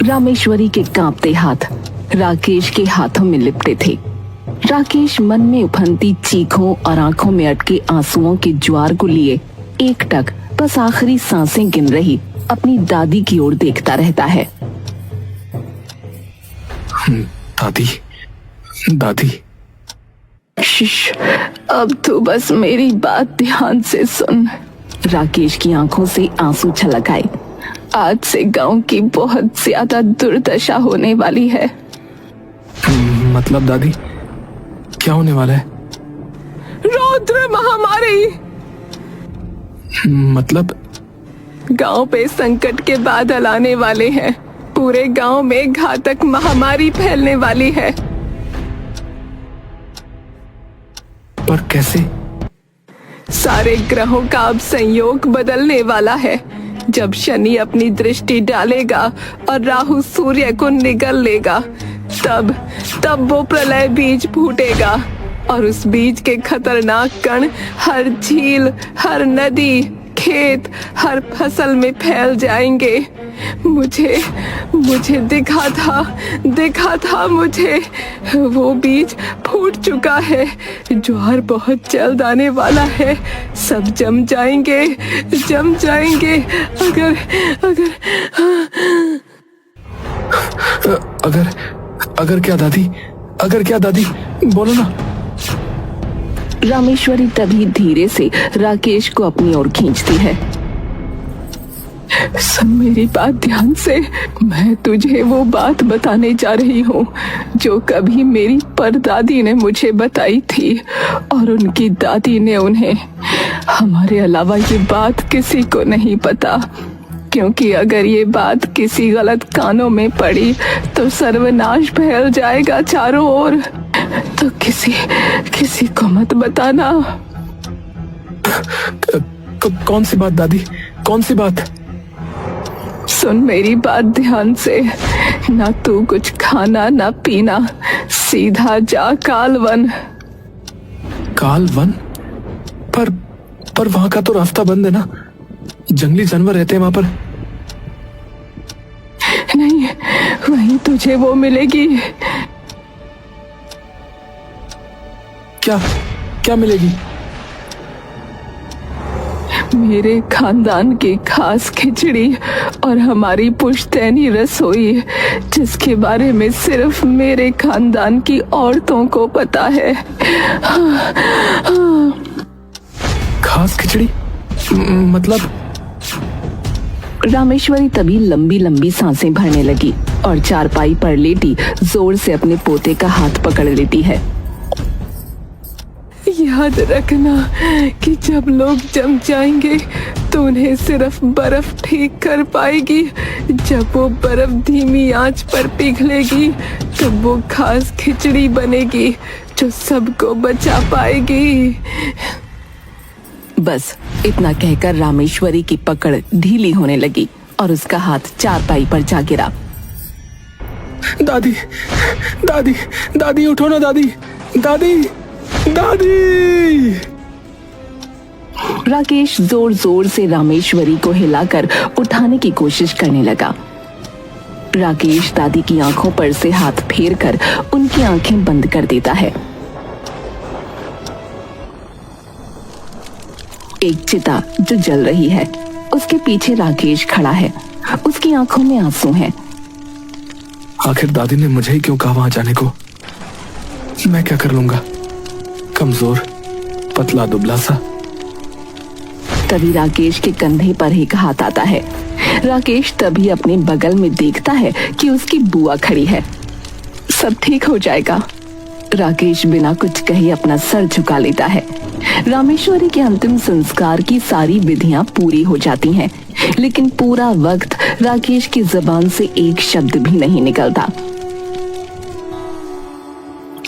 रामेश्वरी के कांपते हाथ राकेश के हाथों में लिपटे थे। राकेश मन में उफनती चीखों और आंखों में अटके आंसुओं के ज्वार को लिए एकटक बस आखिरी सांसें गिन रही अपनी दादी की ओर देखता रहता है। दादी, दादी। शिश, अब तो बस मेरी बात ध्यान से सुन। राकेश की आंखों से आंसू छलक आए। आज से गांव की बहुत ज्यादा दुर्दशा होने वाली है। मतलब दादी, क्या होने वाला है? रौद्र महामारी। मतलब? गांव पे संकट के बादल आने वाले हैं। पूरे गांव में घातक महामारी फैलने वाली है। पर कैसे? सारे ग्रहों का अब संयोग बदलने वाला है। जब शनि अपनी दृष्टि डालेगा और राहु सूर्य को निगल लेगा, तब वो प्रलय बीज फूटेगा और उस बीज के खतरनाक कण हर झील, हर नदी, खेत, हर फसल में फैल जाएंगे। मुझे दिखा था मुझे। वो बीज फूट चुका है। ज्वार बहुत जल्द आने वाला है। सब जम जाएंगे। अगर क्या दादी? अगर क्या दादी? बोलो ना। रामेश्वरी तभी धीरे से राकेश को अपनी ओर खींचती है। सुन मेरी बात ध्यान से। मैं तुझे वो बात बताने जा रही हूँ जो कभी मेरी परदादी ने मुझे बताई थी और उनकी दादी ने उन्हें। हमारे अलावा ये बात किसी को नहीं पता, क्योंकि अगर ये बात किसी गलत कानों में पड़ी तो सर्वनाश फैल जाएगा चारों ओर। तो किसी को मत बताना। कौन सी बात दादी? कौन सी बात? सुन मेरी बात ध्यान से। ना तू कुछ खाना ना पीना, सीधा जा कालवन। कालवन? पर वहां का तो रास्ता बंद है ना। जंगली जानवर रहते हैं वहां पर। नहीं, वहीं तुझे वो मिलेगी। क्या मिलेगी? मेरे खानदान की खास खिचड़ी और हमारी पुश्तैनी रसोई, जिसके बारे में सिर्फ मेरे खानदान की औरतों को पता है। खास खिचड़ी? मतलब? रामेश्वरी तभी लंबी लंबी सांसें भरने लगी और चारपाई पर लेटी जोर से अपने पोते का हाथ पकड़ लेती है। याद रखना कि जब लोग जम जाएंगे तो उन्हें सिर्फ बर्फ ठीक कर पाएगी। जब वो बर्फ धीमी आंच पर पिघलेगी तो वो खास खिचड़ी बनेगी जो सबको बचा पाएगी। बस इतना कहकर रामेश्वरी की पकड़ ढीली होने लगी और उसका हाथ चारपाई पर जा गिरा। दादी, दादी, दादी उठो ना दादी, दादी, दादी। राकेश जोर जोर से रामेश्वरी को हिलाकर उठाने की कोशिश करने लगा। राकेश दादी की आंखों पर से हाथ फेरकर उनकी आंखें बंद कर देता है। एक चिता जो जल रही है, उसके पीछे राकेश खड़ा है। उसकी आंखों में आंसू हैं। आखिर दादी ने मुझे ही क्यों कहा वहां जाने को? मैं क्या कर लूंगा? कमजोर, पतला दुबला सा। तभी राकेश के कंधे पर एक हाथ आता है। राकेश तभी अपने बगल में देखता है कि उसकी बुआ खड़ी है। सब ठीक हो जाएगा। राकेश बिना कुछ कहे अपना सर झुका लेता है। रामेश्वरी के अंतिम संस्कार की सारी विधियां पूरी हो जाती हैं, लेकिन पूरा वक्त राकेश की जुबान से एक शब्द भी नहीं निकलता।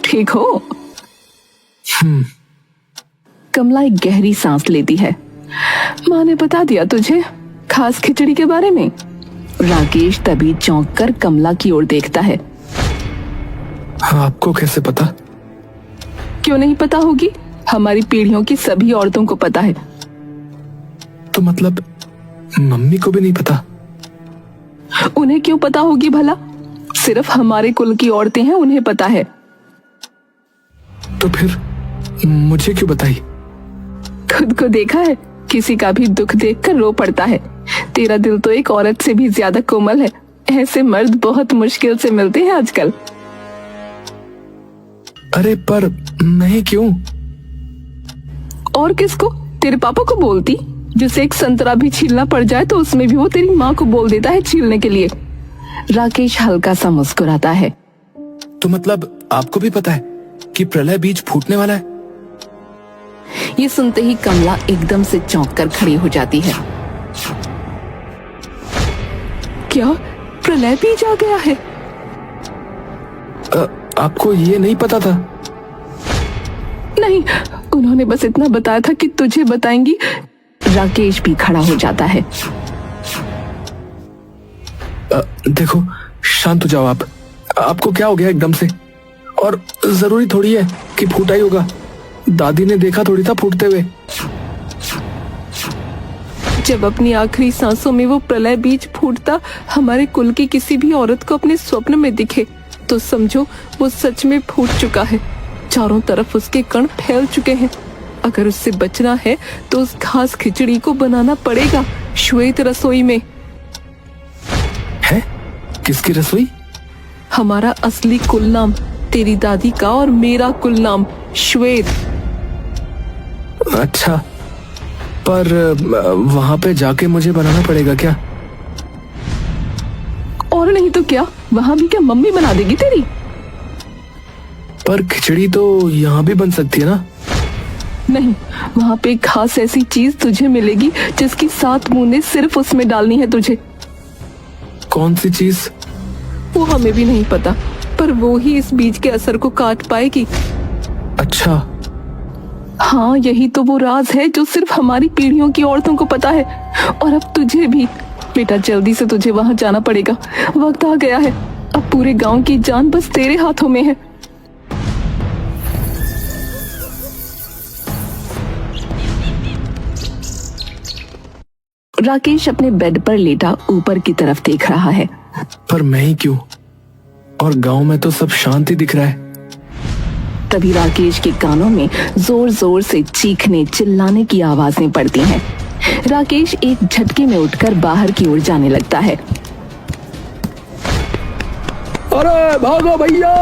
ठीक हो? कमला एक गहरी सांस लेती है। माँ ने बता दिया तुझे खास खिचड़ी के बारे में? राकेश तभी चौंक कर कमला की ओर देखता है। आपको कैसे पता? क्यों नहीं पता होगी? हमारी पीढ़ियों की सभी औरतों को पता है। तो मतलब मम्मी को भी नहीं पता? उन्हें क्यों पता होगी भला? सिर्फ हमारे कुल की औरतें हैं, उन्हें पता है। तो फिर मुझे क्यों बताई? खुद को देखा है, किसी का भी दुख देखकर रो पड़ता है। तेरा दिल तो एक औरत से भी ज्यादा कोमल है। ऐसे मर्द बहुत मुश्किल से मिलते हैं आजकल। अरे पर नहीं, क्यों? और किसको? तेरे पापा को बोलती। जिसे एक संतरा भी छीलना पड़ जाए तो उसमें भी वो तेरी माँ को बोल देता है छीलने के लिए। राकेश हल्का सा मुस्कुराता है। तो मतलब आपको भी पता है कि प्रलय बीज फूटने वाला है? ये सुनते ही कमला एकदम से चौंक कर खड़ी हो जाती है। क्या प्रलय बीज आ गया है? आपको ये नहीं पता था? नहीं, उन्होंने बस इतना बताया था कि तुझे बताएंगी। राकेश भी खड़ा हो जाता है। देखो, शांत हो जाओ आप। आपको क्या हो गया एकदम से? और जरूरी थोड़ी है कि फूटा ही होगा। दादी ने देखा थोड़ी था फूटते हुए। जब अपनी आखिरी सांसों में वो प्रलय बीज फूटता हमारे कुल की किसी भी औरत को अपने स्वप्न में दिखे तो समझो वो सच में फूट चुका है। चारों तरफ उसके कण फैल चुके हैं। अगर उससे बचना है तो उस घास खिचड़ी को बनाना पड़ेगा श्वेत रसोई में। है? किसकी रसोई? हमारा असली कुल नाम, तेरी दादी का और मेरा कुल नाम श्वेत। अच्छा, पर वहां पे जाके मुझे बनाना पड़ेगा क्या? और नहीं तो क्या, वहां भी क्या मम्मी बना देगी तेरी? पर खिचड़ी तो यहाँ भी बन सकती है ना? नहीं, वहां पे एक खास ऐसी चीज तुझे मिलेगी जिसकी 7 बूंदें सिर्फ उसमें डालनी है तुझे। कौन सी चीज? वो हमें भी नहीं पता, पर वो ही इस बीज के असर को काट पाएगी। अच्छा। हाँ, यही तो वो राज है जो सिर्फ हमारी पीढ़ियों की औरतों को पता है। और अब तुझे भी। बेटा, जल्दी से तुझे वहां जाना पड़ेगा। वक्त आ गया है। अब पूरे गांव की जान बस तेरे हाथों में है। राकेश अपने बेड पर लेटा ऊपर की तरफ देख रहा है। पर मैं ही क्यों? और गांव में तो सब शांति दिख रहा है। तभी राकेश के कानों में जोर जोर से चीखने चिल्लाने की आवाजें पड़ती हैं। राकेश एक झटके में उठकर बाहर की ओर जाने लगता है। अरे भागो भैया!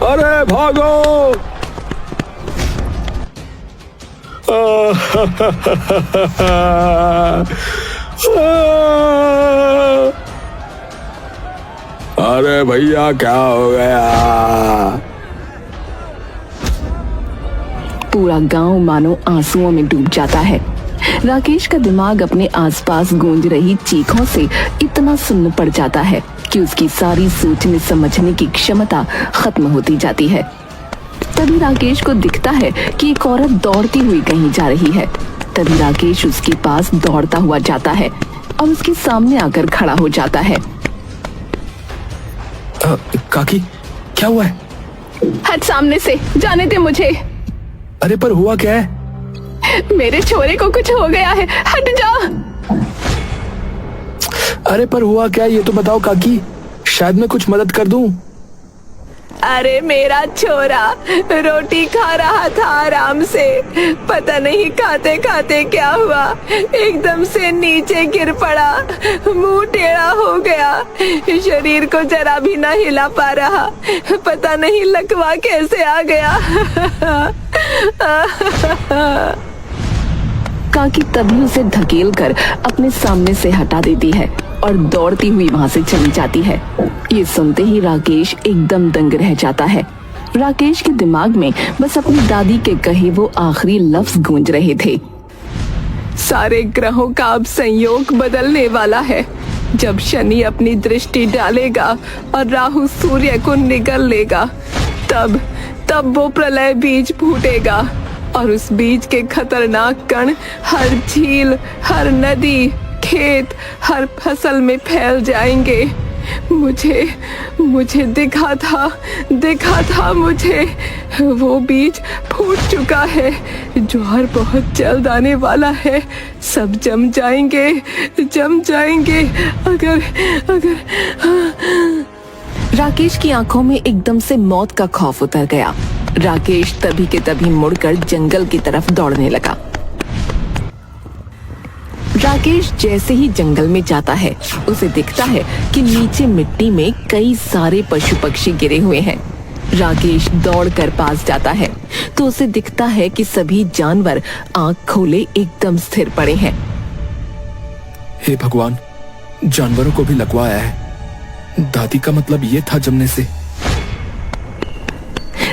अरे भागो! अरे भैया, क्या हो गया? पूरा गांव मानो आंसुओं में डूब जाता है। राकेश का दिमाग अपने आसपास गूंज रही चीखों से इतना सुन्न पड़ जाता है कि उसकी सारी सोचने समझने की क्षमता खत्म होती जाती है। तभी राकेश को दिखता है कि एक औरत दौड़ती हुई कहीं जा रही है। तभी राकेश उसके पास दौड़ता हुआ जाता है और उसके सामने आकर खड़ा हो जाता है। काकी, क्या हुआ है? हट सामने से, जाने दे मुझे। अरे पर हुआ क्या है? मेरे छोरे को कुछ हो गया है, हट जा। अरे पर हुआ क्या, ये तो बताओ काकी, शायद मैं कुछ मदद कर दूं। अरे मेरा छोरा रोटी खा रहा था आराम से, पता नहीं खाते खाते क्या हुआ, एकदम से नीचे गिर पड़ा, मुंह टेढ़ा हो गया, शरीर को जरा भी ना हिला पा रहा, पता नहीं लकवा कैसे आ गया। काकी तभी उसे धकेल कर अपने सामने से हटा देती है और दौड़ती हुई वहां से चली जाती है। ये सुनते ही राकेश एकदम दंग रह जाता है। राकेश के दिमाग में बस अपनी दादी के कहे वो आखिरी लफ्ज गूंज रहे थे। सारे ग्रहों का अब संयोग बदलने वाला है। जब शनि अपनी दृष्टि डालेगा और राहु सूर्य को निगल लेगा, तब वो प्रलय बीज फूटेगा और उस बीज के खतरनाक कण हर झील, हर नदी, खेत, हर फसल में फैल जाएंगे। मुझे मुझे दिखा था मुझे। वो बीज फूट चुका है। ज्वार बहुत जल्द आने वाला है। सब जम जाएंगे अगर राकेश की आंखों में एकदम से मौत का खौफ उतर गया। राकेश तभी के तभी मुड़कर जंगल की तरफ दौड़ने लगा। राकेश जैसे ही जंगल में जाता है, उसे दिखता है कि नीचे मिट्टी में कई सारे पशु पक्षी गिरे हुए हैं। राकेश दौड़कर पास जाता है तो उसे दिखता है कि सभी जानवर आंख खोले एकदम स्थिर पड़े हैं। हे भगवान, जानवरों को भी लगवाया है। दादी का मतलब ये था जमने से।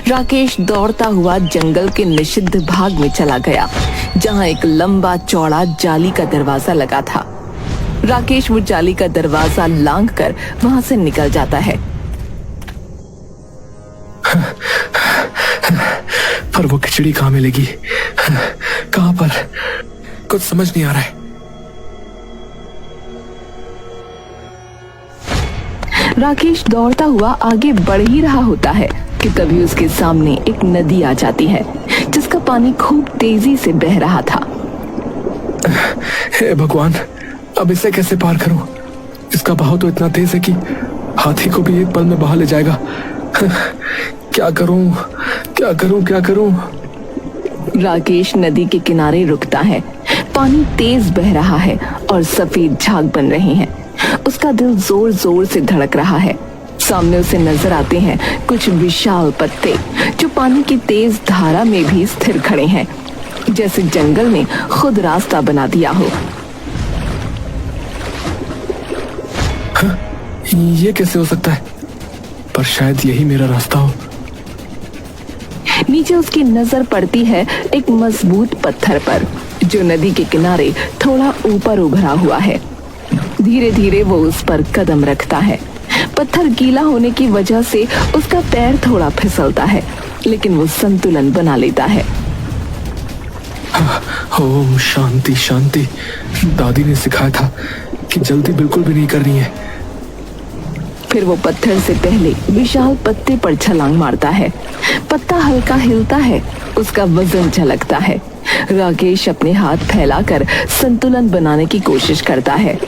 राकेश दौड़ता हुआ जंगल के निषिद्ध भाग में चला गया, जहां एक लंबा चौड़ा जाली का दरवाजा लगा था। राकेश वो जाली का दरवाजा लांघकर वहां से निकल जाता है। पर वो खिचड़ी कहाँ मिलेगी? कहाँ पर? कुछ समझ नहीं आ रहा है। राकेश दौड़ता हुआ आगे बढ़ ही रहा होता है कि तभी उसके सामने एक नदी आ जाती है, जिसका पानी खूब तेजी से बह रहा था। हे भगवान, अब इसे कैसे पार करूं? इसका बहाव तो इतना तेज है कि हाथी को भी एक पल में बहा ले जाएगा। क्या करूं? राकेश नदी के किनारे रुकता है। पानी तेज बह रहा है और सफेद झाग बन रहे हैं। उसका दिल जोर जोर से धड़क रहा है। सामने उसे नजर आते हैं कुछ विशाल पत्ते, जो पानी की तेज धारा में भी स्थिर खड़े हैं, जैसे जंगल ने खुद रास्ता बना दिया हो। ये कैसे हो सकता है? पर शायद यही मेरा रास्ता हो। नीचे उसकी नजर पड़ती है एक मजबूत पत्थर पर, जो नदी के किनारे थोड़ा ऊपर उभरा हुआ है। धीरे धीरे वो उस पर कदम रखता है। पत्थर गीला होने की वजह से उसका पैर थोड़ा फिसलता है, लेकिन वो संतुलन बना लेता है। ओम शांति शांति। दादी ने सिखाया था कि जल्दी बिल्कुल भी नहीं करनी है। फिर वो पत्थर से पहले विशाल पत्ते पर छलांग मारता है। पत्ता हल्का हिलता है, उसका वजन झलकता है। राकेश अपने हाथ फैलाकर संतुलन बनाने की कोशिश करता है।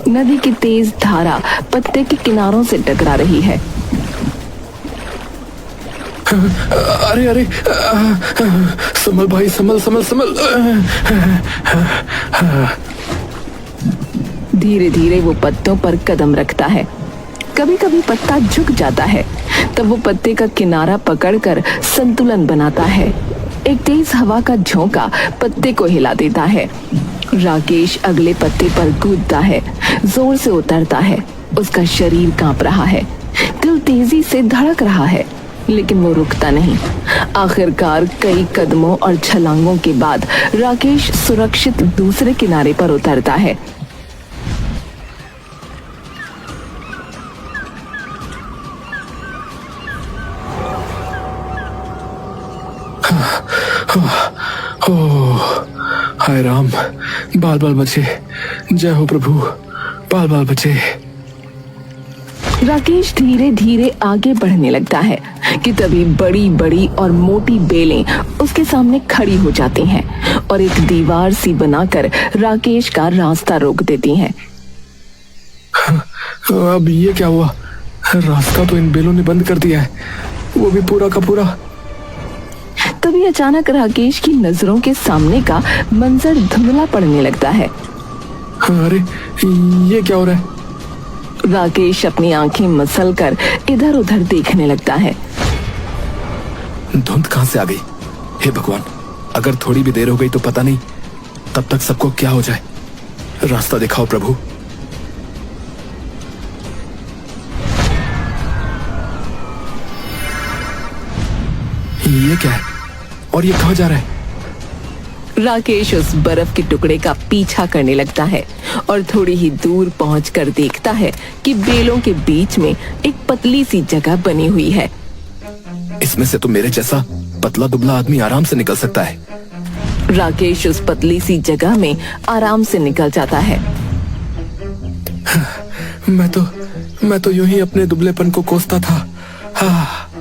नदी की तेज धारा पत्ते के किनारों से टकरा रही है। अरे संभल भाई, संभल। धीरे धीरे वो पत्तों पर कदम रखता है। कभी कभी पत्ता झुक जाता है, तब वो पत्ते का किनारा पकड़कर संतुलन बनाता है। एक तेज हवा का झोंका पत्ते को हिला देता है। राकेश अगले पत्ते पर कूदता है, जोर से उतरता है। उसका शरीर कांप रहा है, दिल तेजी से धड़क रहा है, लेकिन वो रुकता नहीं। आखिरकार कई कदमों और छलांगों के बाद राकेश सुरक्षित दूसरे किनारे पर उतरता है। हाय राम, बाल बचे। जय हो प्रभु, बाल बचे। राकेश धीरे धीरे आगे बढ़ने लगता है कि तभी बड़ी बड़ी और मोटी बेलें उसके सामने खड़ी हो जाती हैं और एक दीवार सी बनाकर राकेश का रास्ता रोक देती हैं। अब ये क्या हुआ? रास्ता तो इन बेलों ने बंद कर दिया है, वो भी पूरा का पूरा। तभी अचानक राकेश की नजरों के सामने का मंजर धुंधला पड़ने लगता है। अरे ये क्या हो रहा है? राकेश अपनी आंखें मसलकर इधर उधर देखने लगता है। धुंध कहां से आ गई? हे भगवान, अगर थोड़ी भी देर हो गई तो पता नहीं तब तक सबको क्या हो जाए। रास्ता दिखाओ प्रभु। ये क्या है और ये कहां जा रहा है? राकेश उस बर्फ के टुकड़े का पीछा करने लगता है और थोड़ी ही दूर पहुंचकर देखता है कि बेलों के बीच में एक पतली सी जगह बनी हुई है। इसमें से तो मेरे जैसा पतला दुबला आदमी आराम से निकल सकता है। राकेश उस पतली सी जगह में आराम से निकल जाता है। मैं तो मैं तो यूं ही अपने दुबलेपन को कोसता था। हाँ।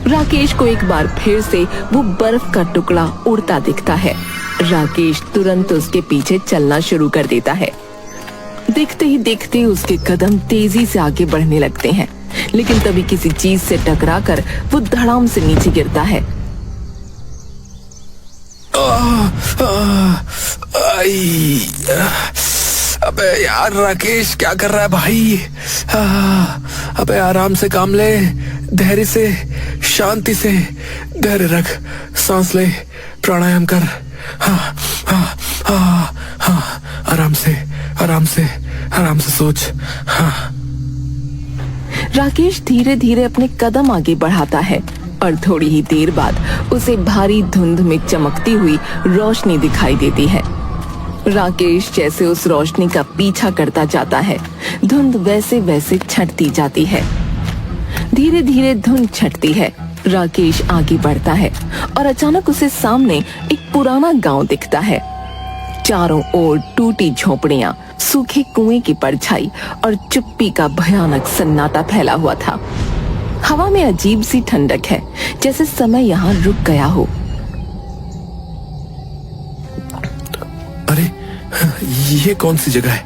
राकेश को एक बार फिर से वो बर्फ का टुकड़ा उड़ता दिखता है। राकेश तुरंत उसके पीछे चलना शुरू कर देता है। देखते ही देखते उसके कदम तेजी से आगे बढ़ने लगते हैं, लेकिन तभी किसी चीज से टकराकर वो धड़ाम से नीचे गिरता है। अबे यार राकेश, क्या कर रहा है भाई? अबे आराम से काम ले, धैर्य से, शांति से। धैर्य रख, सांस ले, प्राणायाम कर। हाँ हाँ हाँ हाँ, आराम से आराम से आराम से सोच। हाँ। राकेश धीरे धीरे अपने कदम आगे बढ़ाता है और थोड़ी ही देर बाद उसे भारी धुंध में चमकती हुई रोशनी दिखाई देती है। राकेश जैसे उस रोशनी का पीछा करता जाता है, धुंध वैसे वैसे छंटती जाती है। धीरे धीरे धुंध छंटती है। राकेश आगे बढ़ता है और अचानक उसे सामने एक पुराना गांव दिखता है। चारों ओर टूटी झोपड़ियां, सूखे कुएं की परछाई और चुप्पी का भयानक सन्नाटा फैला हुआ था। हवा में अजीब सी ठंडक है, जैसे समय यहाँ रुक गया हो। अरे ये कौन सी जगह है?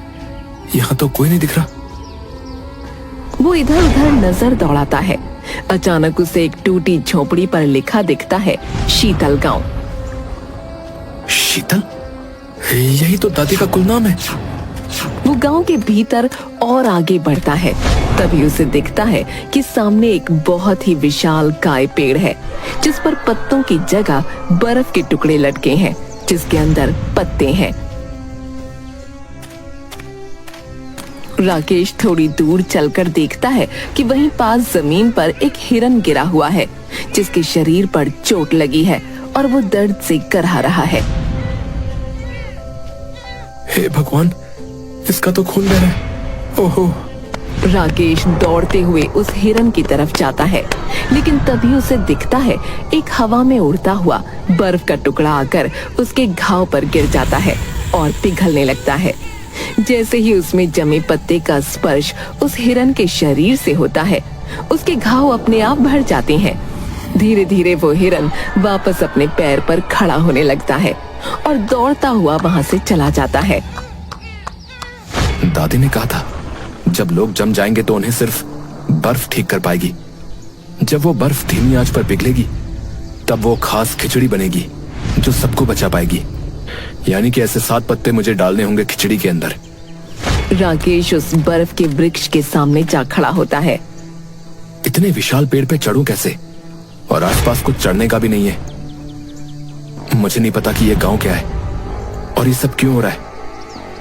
यहाँ तो कोई नहीं दिख रहा। वो इधर उधर नजर दौड़ाता है। अचानक उसे एक टूटी झोपड़ी पर लिखा दिखता है, शीतल गांव। शीतल? यही तो दादी का कुल नाम है। वो गांव के भीतर और आगे बढ़ता है, तभी उसे दिखता है कि सामने एक बहुत ही विशाल काय पेड़ है, जिस पर पत्तों की जगह बर्फ के टुकड़े लटके हैं, जिसके अंदर पत्ते हैं। राकेश थोड़ी दूर चलकर देखता है कि वहीं पास जमीन पर एक हिरन गिरा हुआ है, जिसके शरीर पर चोट लगी है और वो दर्द से करहा रहा है। हे भगवान, इसका तो खून बह रहा है। ओहो। राकेश दौड़ते हुए उस हिरन की तरफ जाता है, लेकिन तभी उसे दिखता है एक हवा में उड़ता हुआ बर्फ का टुकड़ा आकर उसके घाव पर गिर जाता है और पिघलने लगता है। जैसे ही उसमें जमे पत्ते का स्पर्श उस हिरन के शरीर से होता है, उसके घाव अपने आप भर जाते हैं। धीरे धीरे वो हिरन वापस अपने पैर पर खड़ा होने लगता है और दौड़ता हुआ वहां से चला जाता है। दादी ने कहा था, जब लोग जम जाएंगे तो उन्हें सिर्फ बर्फ ठीक कर पाएगी। जब वो बर्फ धीमी आंच पर पिघलेगी, तब वो खास खिचड़ी बनेगी जो सबको बचा पाएगी। यानी कि ऐसे 7 पत्ते मुझे डालने होंगे खिचड़ी के अंदर। राकेश उस बर्फ के वृक्ष के सामने जा खड़ा होता है। इतने विशाल पेड़ पे चढ़ूं कैसे? और आसपास कुछ चढ़ने का भी नहीं है। मुझे नहीं पता कि ये गांव क्या है और ये सब क्यों हो रहा है,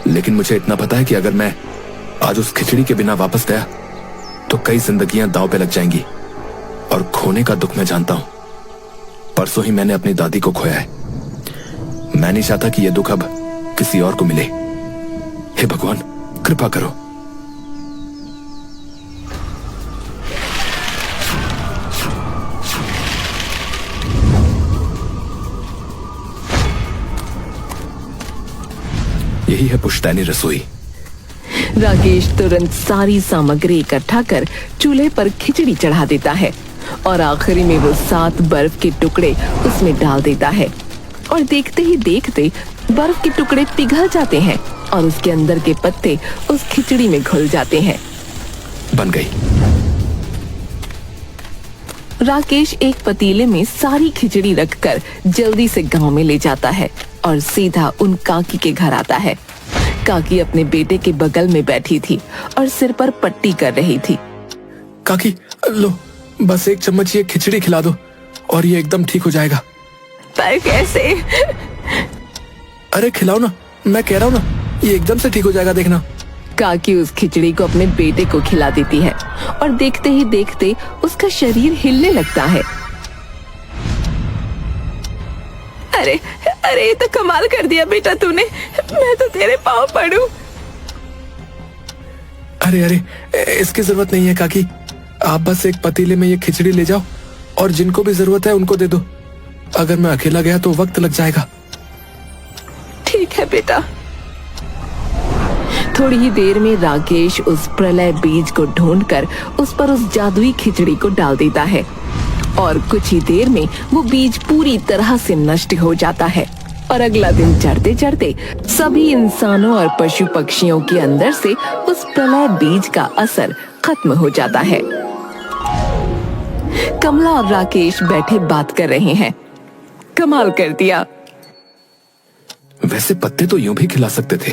लेकिन मुझे इतना पता है कि अगर मैं आज उस खिचड़ी के बिना वापस गया तो कई जिंदगियां दांव पे लग जाएंगी। और खोने का दुख मैं जानता हूं। परसों ही मैंने अपनी दादी को खोया है। मैं नहीं चाहता कि यह दुख अब किसी और को मिले। हे भगवान, कृपा करो। यही है पुश्तैनी रसोई। राकेश तुरंत सारी सामग्री इकट्ठा कर चूल्हे पर खिचड़ी चढ़ा देता है और आखिरी में वो 7 बर्फ के टुकड़े उसमें डाल देता है। और देखते ही देखते बर्फ के टुकड़े पिघल जाते हैं और उसके अंदर के पत्ते उस खिचड़ी में घुल जाते हैं। बन गई। राकेश एक पतीले में सारी खिचड़ी रखकर जल्दी से गांव में ले जाता है और सीधा उन काकी के घर आता है। काकी अपने बेटे के बगल में बैठी थी और सिर पर पट्टी कर रही थी। काकी, लो बस 1 चम्मच ये खिचड़ी खिला दो और ये एकदम ठीक हो जाएगा। पर कैसे? अरे खिलाओ ना, मैं कह रहा हूँ ना, ये एकदम से ठीक हो जाएगा, देखना। काकी उस खिचड़ी को अपने बेटे को खिला देती है और देखते ही देखते उसका शरीर हिलने लगता है। अरे अरे, ये तो कमाल कर दिया बेटा तूने, मैं तो तेरे पाँव पड़ूं। अरे अरे, इसकी जरूरत नहीं है काकी। आप बस एक पतीले में ये खिचड़ी ले जाओ और जिनको भी जरूरत है उनको दे दो। अगर मैं अकेला गया तो वक्त लग जाएगा। ठीक है बेटा। थोड़ी ही देर में राकेश उस प्रलय बीज को ढूंढकर उस पर उस जादुई खिचड़ी को डाल देता है और कुछ ही देर में वो बीज पूरी तरह से नष्ट हो जाता है और अगला दिन चढ़ते चढ़ते सभी इंसानों और पशु पक्षियों के अंदर से उस प्रलय बीज का असर खत्म हो जाता है। कमला और राकेश बैठे बात कर रहे हैं। कमाल कर दिया। वैसे पत्ते तो यूं भी खिला सकते थे,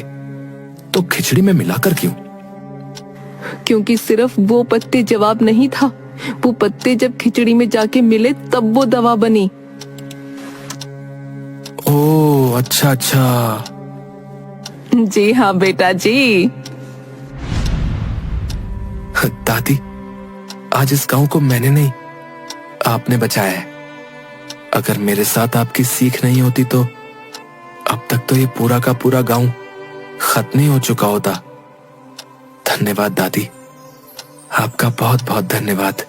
तो खिचड़ी में मिलाकर क्यों? क्योंकि सिर्फ वो पत्ते जवाब नहीं था, वो पत्ते जब खिचड़ी में जाके मिले तब वो दवा बनी। ओह अच्छा अच्छा। जी हाँ बेटा जी। दादी, आज इस गांव को मैंने नहीं, आपने बचाया है। अगर मेरे साथ आपकी सीख नहीं होती तो अब तक तो ये पूरा का पूरा गांव खत्म ही हो चुका होता। धन्यवाद दादी, आपका बहुत बहुत धन्यवाद।